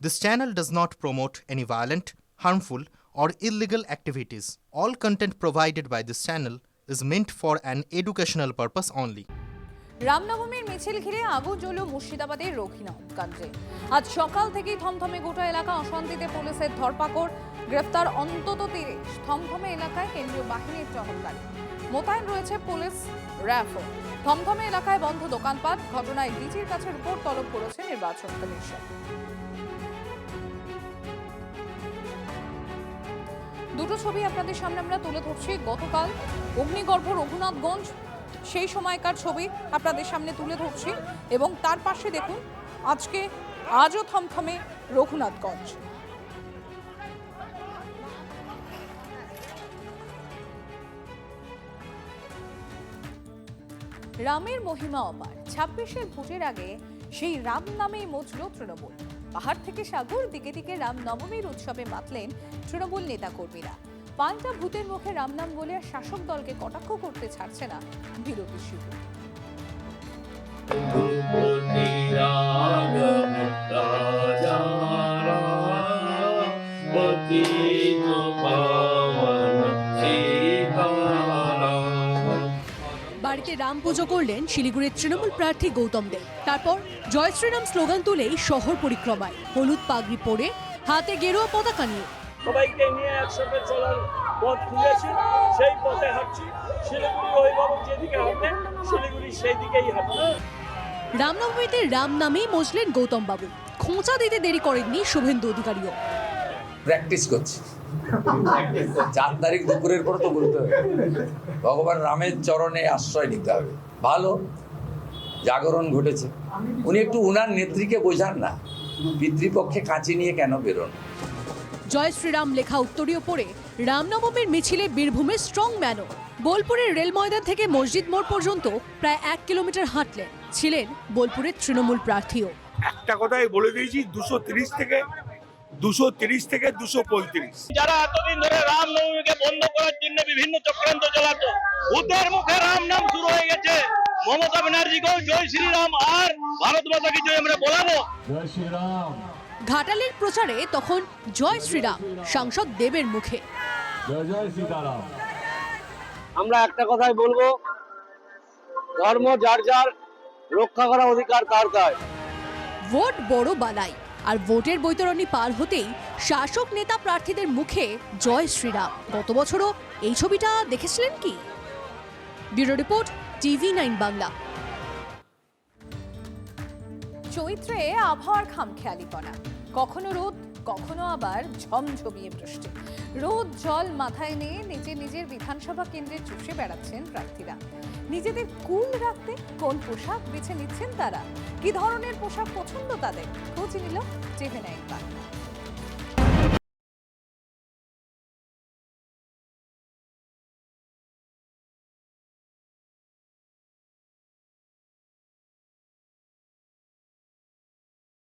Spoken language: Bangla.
This channel does not promote any violent, harmful, or illegal activities. All content provided by this channel is meant for an educational purpose only. রামনবমীর মিছিল ঘিরে আগুন জ্বলল মুর্শিদাবাদের রঘিনাথগঞ্জে। আজ সকাল থেকেই থমথমে গোটা এলাকা, অশান্তিতে পুলিশের ধরপাকড়, গ্রেফতার অন্তত 30। থমথমে এলাকায় কেন্দ্রীয় বাহিনীর টহলদারি, মোতায়েন রয়েছে পুলিশ, র্যাফও। থমথমে এলাকায় বন্ধ দোকানপাট। ঘটনায় ডিজির কাছে রিপোর্ট তলব করেছে নির্বাচন কমিশন। দুটো ছবি আপনাদের সামনে আমরা তুলে ধরছি। গতকাল অগ্নিগর্ভ রঘুনাথগঞ্জ, সেই সময়কার ছবি আপনাদের সামনে তুলে ধরছি, এবং তার পাশে দেখুন আজও থমথমে রঘুনাথগঞ্জ। রামের মহিমা অপার। 26-এর ভোটের আগে সেই রাম নামেই মজল তৃণমূল। পাহাড় থেকে সাগর, দিকে দিকে রাম নবমীর উৎসবে মাতলেন তৃণমূল নেতাকর্মীরা। পাল্টা ভূতের মুখে রাম নাম বলে শাসক দলকে কটাক্ষ করতে ছাড়ছে না বিরোধী শিবির। বাড়িতে রাম পুজো করলেন শিলিগুড়ির তৃণমূল প্রার্থী গৌতম দেব। তারপর জয় শ্রীরাম স্লোগান তুলেই শহর পরিক্রমায়, হলুদ পাগড়ি পরে, হাতে গেরুয়া পতাকা নিয়ে। সবাইকে নিয়ে একসাথে চলার পথ খুলেছি, সেই পথে হাঁটছি। শিলিগুড়ি অভিভাবক যেদিকে হাঁটবে, শিলিগুড়ি সেই দিকেই হাঁটবে। রামনবমীতে রাম নামেই মজলেন গৌতম বাবু। খোঁচা দিতে দেরি করেননি শুভেন্দু অধিকারীও। প্র্যাকটিস করছি, 4 তারিখ দুপুরের পর তো বলতে হবে, ভগবান রামের চরণে আশ্রয় নিতে হবে। ভালো জাগরণ ঘটেছে। উনি একটু উনার নেত্রীকে বোঝান না, পিতৃপক্ষে কাঁচি নিয়ে কেন বেরোন। জয় শ্রীরাম লেখা উত্তরীয় পরে রামনবমীর মিছিলে বীরভূমের স্ট্রং ম্যানও। বোলপুরের রেল ময়দান থেকে মসজিদ মোড় পর্যন্ত প্রায় 1 কিলোমিটার হাঁটলেন। ছিলেন বোলপুরের তৃণমূল প্রার্থীও। একটা কথাই বলে দিয়েছি, 230 থেকে 235। যারা এতদিন ধরে রামনবমীকে বন্ধ করার জন্য বিভিন্ন চক্রান্ত চালাতো, ভূতের মুখে রাম নাম শুরু হয়ে গেছে। মমতা ব্যানার্জিকেও জয় শ্রীরাম আর ভারত মাতাকে জয় আমরা বলাবো। জয় শ্রীরাম। ঘাটালের প্রচারে তখন জয় শ্রীরাম সাংসদ দেবের মুখে। জয় জয় সীতারাম। আমরা একটা কথাই বলবো, ধর্ম যার যার, রক্ষা করা অধিকার তার তার। ভোট বড় বালাই, আর ভোটের বৈতরণী পার হতেই শাসক নেতা প্রার্থীদের মুখে জয় শ্রীরাম। গত বছরও এই ছবিটা দেখেছিলেন কি? Bureau report, TV9 Bangla. চৈত্রে আবহাওয়ার খামখেয়ালিপনা, কখনো রোদ, কখনো আবার ঝমঝমিয়ে বৃষ্টি। রোদ জল মাথায় নিয়ে নিজের বিধানসভা কেন্দ্রে চষে বেড়াচ্ছেন প্রার্থীরা। নিজেদের কুল রাখতে কোন পোশাক বেছে নিচ্ছেন তারা? কি ধরনের পোশাক পছন্দ তাদের? খোঁজ নিল TV9 বাংলা।